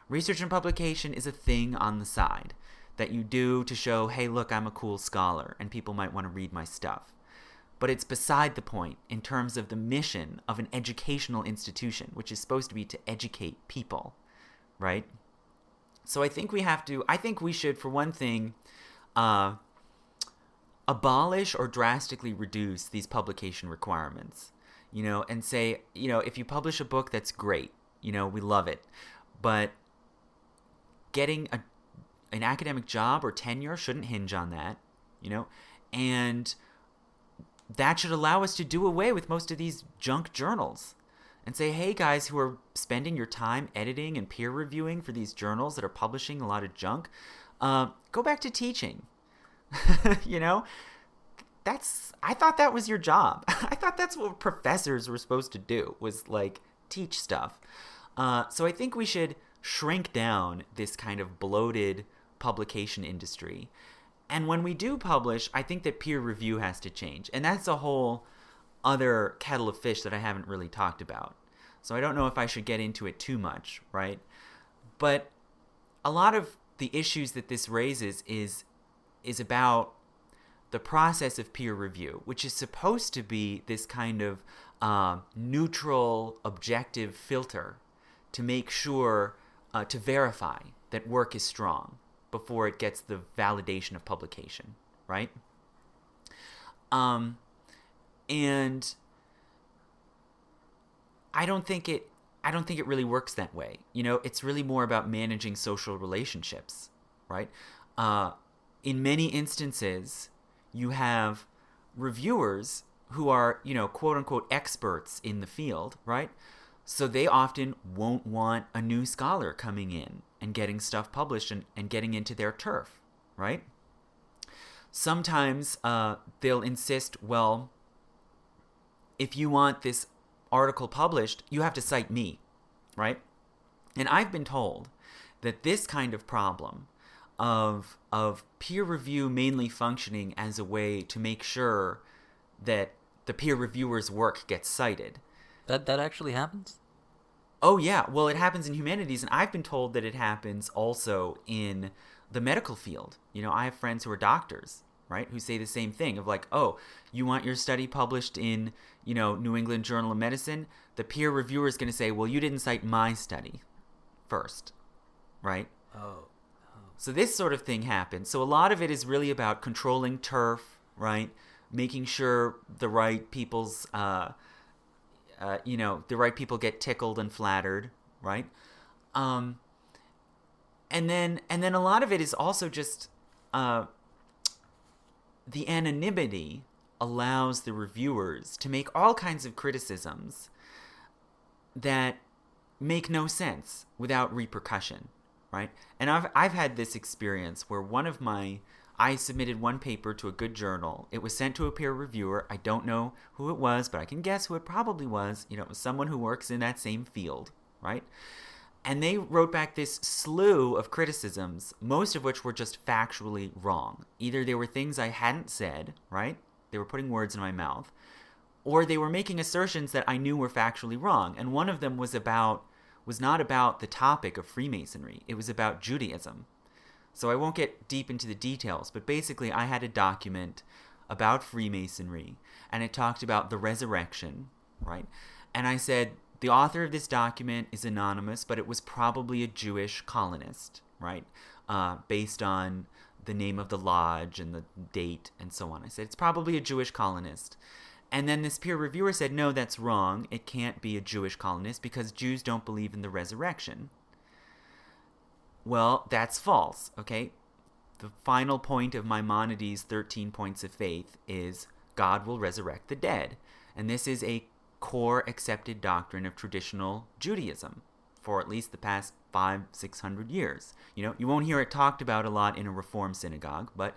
Research and publication is a thing on the side that you do to show, hey, look, I'm a cool scholar and people might want to read my stuff. But it's beside the point in terms of the mission of an educational institution, which is supposed to be to educate people, right? So I think we should, for one thing, abolish or drastically reduce these publication requirements, and say, if you publish a book, that's great, we love it. But getting an academic job or tenure shouldn't hinge on that. And that should allow us to do away with most of these junk journals and say, hey, guys who are spending your time editing and peer reviewing for these journals that are publishing a lot of junk, go back to teaching. I thought that was your job. I thought that's what professors were supposed to do, was like teach stuff. So I think we should shrink down this kind of bloated publication industry. And when we do publish, I think that peer review has to change. And that's a whole other kettle of fish that I haven't really talked about. So I don't know if I should get into it too much, right? But a lot of the issues that this raises is about the process of peer review, which is supposed to be this kind of neutral, objective filter to make sure, to verify that work is strong before it gets the validation of publication, right? And I don't think it really works that way. It's really more about managing social relationships, right? In many instances, you have reviewers who are, quote unquote experts in the field, right? So they often won't want a new scholar coming in and getting stuff published and getting into their turf, right? Sometimes they'll insist, well, if you want this article published, you have to cite me, right? And I've been told that this kind of problem of peer review mainly functioning as a way to make sure that the peer reviewer's work gets cited. That actually happens? Oh, yeah. Well, it happens in humanities, and I've been told that it happens also in the medical field. I have friends who are doctors, right, who say the same thing of like, oh, you want your study published in, New England Journal of Medicine? The peer reviewer is going to say, well, you didn't cite my study first, right? Oh. So this sort of thing happens. So a lot of it is really about controlling turf, right? Making sure the right people's, the right people get tickled and flattered, right? And then a lot of it is also just the anonymity allows the reviewers to make all kinds of criticisms that make no sense without repercussion, right? And I've had this experience where I submitted one paper to a good journal. It was sent to a peer reviewer. I don't know who it was, but I can guess who it probably was. It was someone who works in that same field, right? And they wrote back this slew of criticisms, most of which were just factually wrong. Either they were things I hadn't said, right? They were putting words in my mouth. Or they were making assertions that I knew were factually wrong. And one of them was not about the topic of Freemasonry. It was about Judaism. So I won't get deep into the details, but basically I had a document about Freemasonry, and it talked about the resurrection, right? And I said, the author of this document is anonymous, but it was probably a Jewish colonist, right? Based on the name of the lodge and the date and so on. I said, it's probably a Jewish colonist. And then this peer reviewer said, no, that's wrong. It can't be a Jewish colonist because Jews don't believe in the resurrection. Well, that's false, okay? The final point of Maimonides' 13 points of faith is God will resurrect the dead. And this is a core accepted doctrine of traditional Judaism for at least the past 500-600 years. You won't hear it talked about a lot in a Reform synagogue, but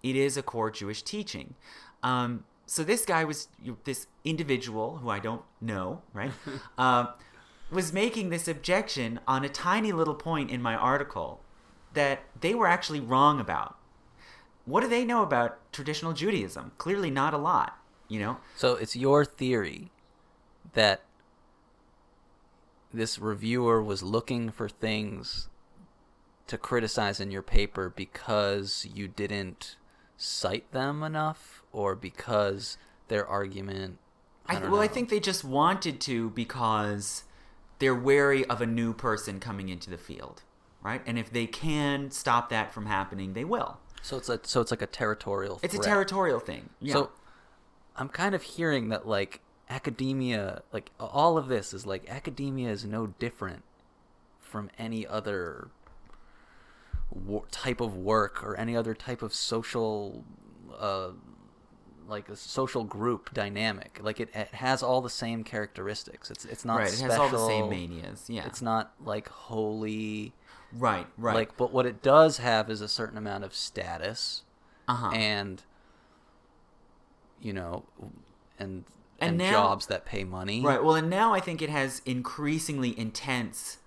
it is a core Jewish teaching. So this guy was, this individual who I don't know, right, was making this objection on a tiny little point in my article that they were actually wrong about. What do they know about traditional Judaism? Clearly not a lot, So it's your theory that this reviewer was looking for things to criticize in your paper because you didn't cite them enough, or because their argument... I think they just wanted to because they're wary of a new person coming into the field, right? And if they can stop that from happening, they will. So it's like a territorial threat. It's a territorial thing. Yeah. So I'm kind of hearing that like academia, like all of this is like academia is no different from any other type of work or any other type of social like a social group dynamic. Like it has all the same characteristics. It's not right. It special. has all the same manias. Yeah. It's not like wholly. Right. Like, but what it does have is a certain amount of status, and and now, jobs that pay money. Right. Well, and now I think it has increasingly intense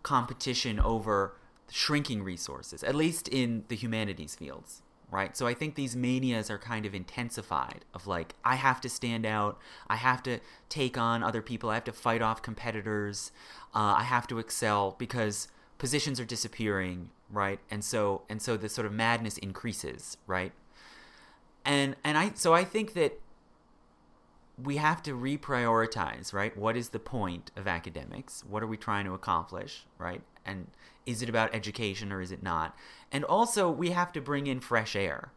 competition over shrinking resources, at least in the humanities fields. Right. So I think these manias are kind of intensified of like, I have to stand out. I have to take on other people. I have to fight off competitors. I have to excel because positions are disappearing. Right. And so the sort of madness increases. Right. And I think that we have to reprioritize, right? What is the point of academics? What are we trying to accomplish, right? And is it about education or is it not? And also, we have to bring in fresh air.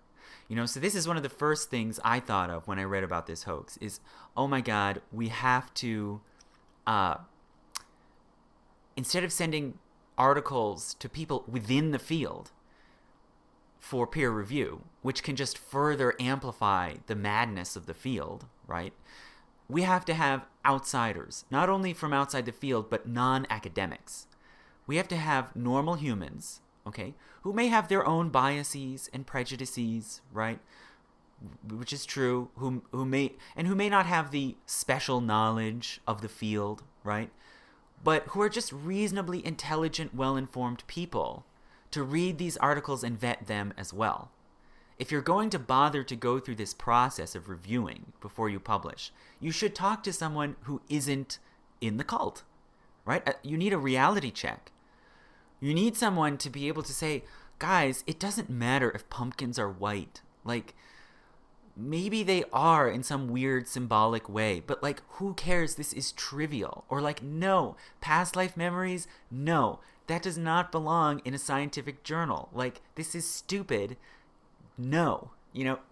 So this is one of the first things I thought of when I read about this hoax is, oh my God, we have to, instead of sending articles to people within the field for peer review, which can just further amplify the madness of the field, right? We have to have outsiders, not only from outside the field, but non-academics. We have to have normal humans, okay, who may have their own biases and prejudices, right? Which is true, who may not have the special knowledge of the field, right? But who are just reasonably intelligent, well-informed people to read these articles and vet them as well. If you're going to bother to go through this process of reviewing before you publish, you should talk to someone who isn't in the cult, right? You need a reality check. You need someone to be able to say, guys, it doesn't matter if pumpkins are white. Like, maybe they are in some weird symbolic way, but like, who cares? This is trivial. Or like, no, past life memories, no. That does not belong in a scientific journal. Like, this is stupid. No.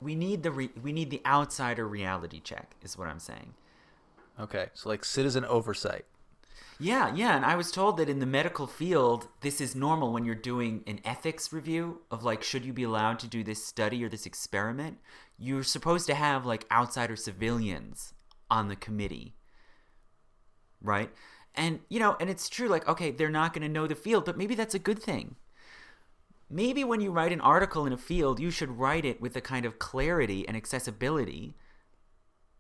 We need the outsider reality check, is what I'm saying. Okay, so like citizen oversight. Yeah, and I was told that in the medical field, this is normal when you're doing an ethics review of like, should you be allowed to do this study or this experiment? You're supposed to have like outsider civilians on the committee, right? And, and it's true, like, okay, they're not going to know the field, but maybe that's a good thing. Maybe when you write an article in a field, you should write it with a kind of clarity and accessibility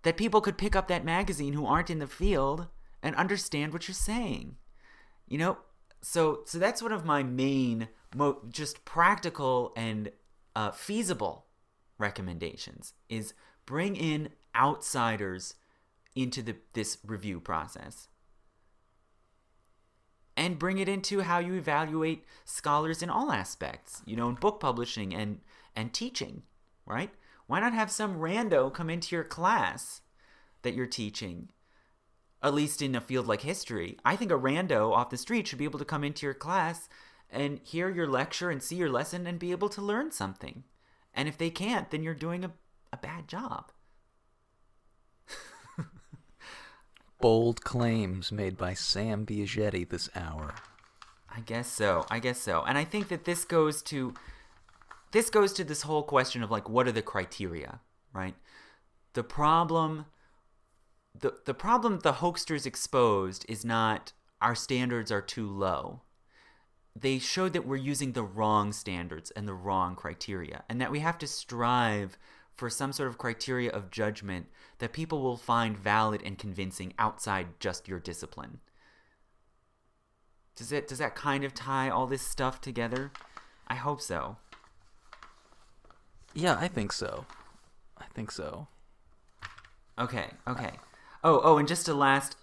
that people could pick up that magazine who aren't in the field and understand what you're saying. So that's one of my main, just practical and feasible recommendations is bring in outsiders into this review process. And bring it into how you evaluate scholars in all aspects, in book publishing and teaching, right? Why not have some rando come into your class that you're teaching, at least in a field like history? I think a rando off the street should be able to come into your class and hear your lecture and see your lesson and be able to learn something. And if they can't, then you're doing a bad job. Bold claims made by Sam Biagietti this hour. I guess so. And I think that this goes to this whole question of like, what are the criteria, right? The problem the hoaxsters exposed is not our standards are too low. They showed that we're using the wrong standards and the wrong criteria, and that we have to strive for some sort of criteria of judgment that people will find valid and convincing outside just your discipline. Does that kind of tie all this stuff together? I hope so. Yeah, I think so. Okay. Oh, and just a last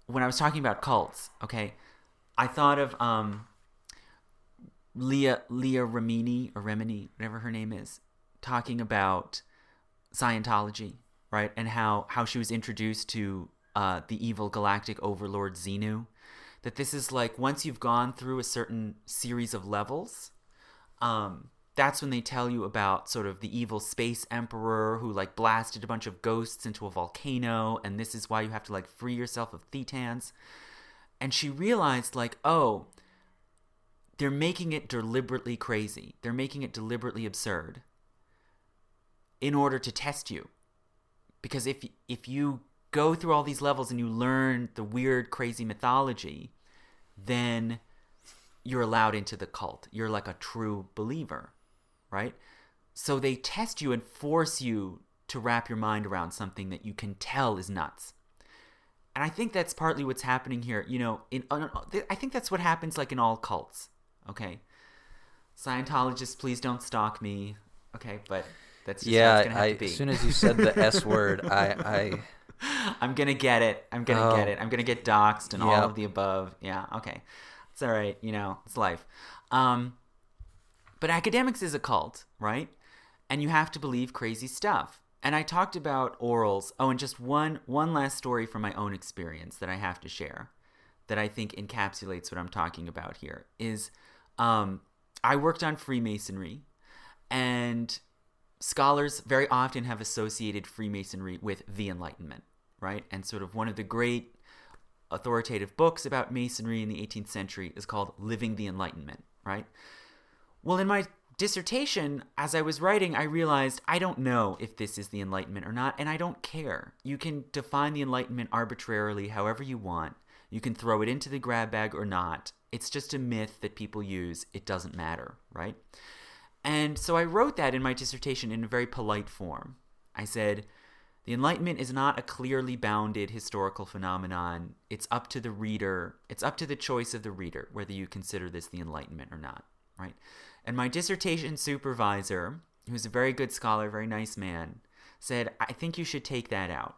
when I was talking about cults, okay, I thought of Leah Remini, whatever her name is, talking about Scientology, right? And how she was introduced to the evil galactic overlord Xenu. That this is like, once you've gone through a certain series of levels, that's when they tell you about sort of the evil space emperor who like blasted a bunch of ghosts into a volcano, and this is why you have to like free yourself of Thetans. And she realized like, oh, they're making it deliberately crazy. They're making it deliberately absurd. in order to test you. Because if you go through all these levels and you learn the weird, crazy mythology, then you're allowed into the cult. You're like a true believer, right? So they test you and force you to wrap your mind around something that you can tell is nuts. And I think that's partly what's happening here. I think that's what happens like in all cults, okay? Scientologists, please don't stalk me, okay? But that's just how it's going to have to be. As soon as you said the S word, I'm going to get it. I'm going to get it. I'm going to get doxxed and all of the above. Yeah, okay. It's all right. It's life. But academics is a cult, right? And you have to believe crazy stuff. And I talked about orals. Oh, and just one last story from my own experience that I have to share that I think encapsulates what I'm talking about here is I worked on Freemasonry, and scholars very often have associated Freemasonry with the Enlightenment, right? And sort of one of the great authoritative books about Masonry in the 18th century is called Living the Enlightenment, right? Well, in my dissertation, as I was writing, I realized I don't know if this is the Enlightenment or not, and I don't care. You can define the Enlightenment arbitrarily however you want. You can throw it into the grab bag or not. It's just a myth that people use. It doesn't matter, right? And so I wrote that in my dissertation in a very polite form. I said, the Enlightenment is not a clearly bounded historical phenomenon. It's up to the reader. It's up to the choice of the reader whether you consider this the Enlightenment or not, right? And my dissertation supervisor, who's a very good scholar, very nice man, said, I think you should take that out.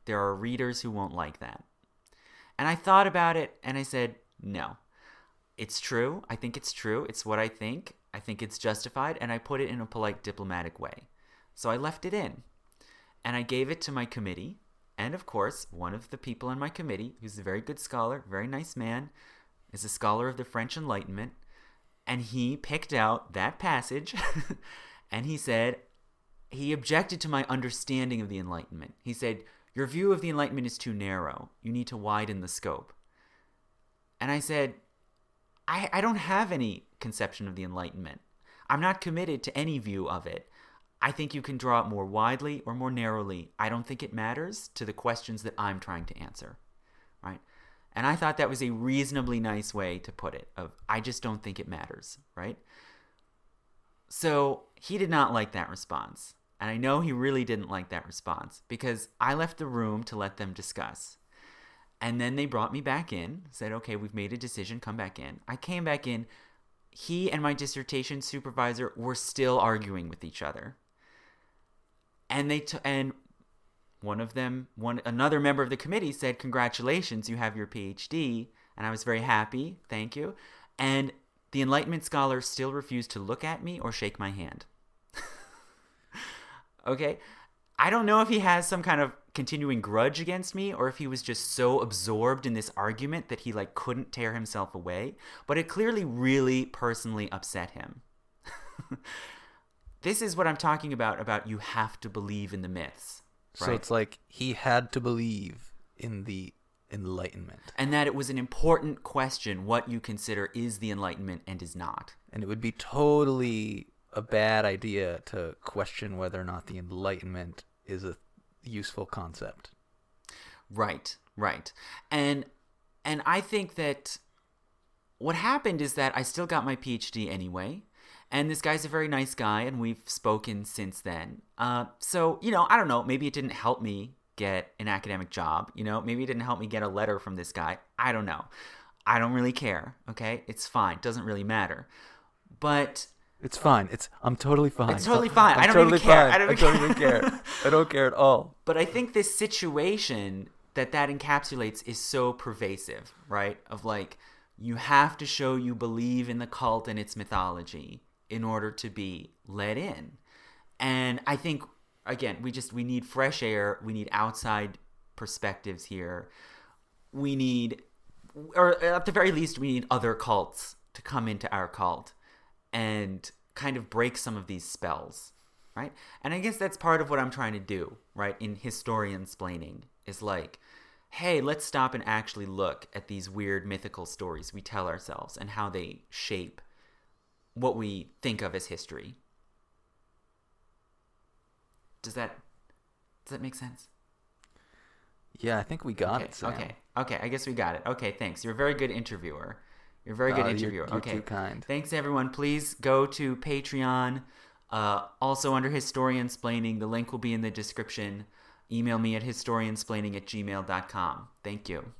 There are readers who won't like that. And I thought about it, and I said, no. It's true. I think it's true. It's what I think. I think it's justified, and I put it in a polite, diplomatic way. So I left it in. And I gave it to my committee. And, of course, one of the people on my committee, who's a very good scholar, very nice man, is a scholar of the French Enlightenment. And he picked out that passage, and he said, he objected to my understanding of the Enlightenment. He said, your view of the Enlightenment is too narrow. You need to widen the scope. And I said, I don't have any conception of the Enlightenment. I'm not committed to any view of it. I think you can draw it more widely or more narrowly. I don't think it matters to the questions that I'm trying to answer, right? And I thought that was a reasonably nice way to put it, of I just don't think it matters, right? So he did not like that response. And I know he really didn't like that response because I left the room to let them discuss. And then they brought me back in, said, okay, we've made a decision, come back in. I came back in. He and my dissertation supervisor were still arguing with each other. And another member of the committee said, congratulations, you have your PhD. And I was very happy, thank you. And the Enlightenment scholar still refused to look at me or shake my hand. Okay? I don't know if he has some kind of continuing grudge against me or if he was just so absorbed in this argument that he couldn't tear himself away, but it clearly really personally upset him. This is what I'm talking about you have to believe in the myths. Right? So it's like he had to believe in the Enlightenment. And that it was an important question what you consider is the Enlightenment and is not. And it would be totally a bad idea to question whether or not the Enlightenment is a useful concept. Right. And I think that what happened is that I still got my PhD anyway. And this guy's a very nice guy, and we've spoken since then. So, I don't know, maybe it didn't help me get an academic job, maybe it didn't help me get a letter from this guy. I don't know. I don't really care, okay? It's fine. It doesn't really matter. But it's fine. I'm totally fine. It's totally fine. I don't totally even care. Fine. I don't even care. I don't care at all. But I think this situation that encapsulates is so pervasive, right? Of you have to show you believe in the cult and its mythology in order to be let in. And I think, again, we need fresh air. We need outside perspectives here. We need, or at the very least, we need other cults to come into our cult and kind of break some of these spells, right? And I guess that's part of what I'm trying to do, right, in historian-splaining, is hey, let's stop and actually look at these weird mythical stories we tell ourselves and how they shape what we think of as history. Does that make sense? Yeah, I think we got it, Sam. Okay. I guess we got it. Okay, thanks. You're a very good interviewer. You're okay. Too kind. Thanks, everyone. Please go to Patreon. Also under Historiansplaining. The link will be in the description. Email me at historiansplaining@gmail.com. Thank you.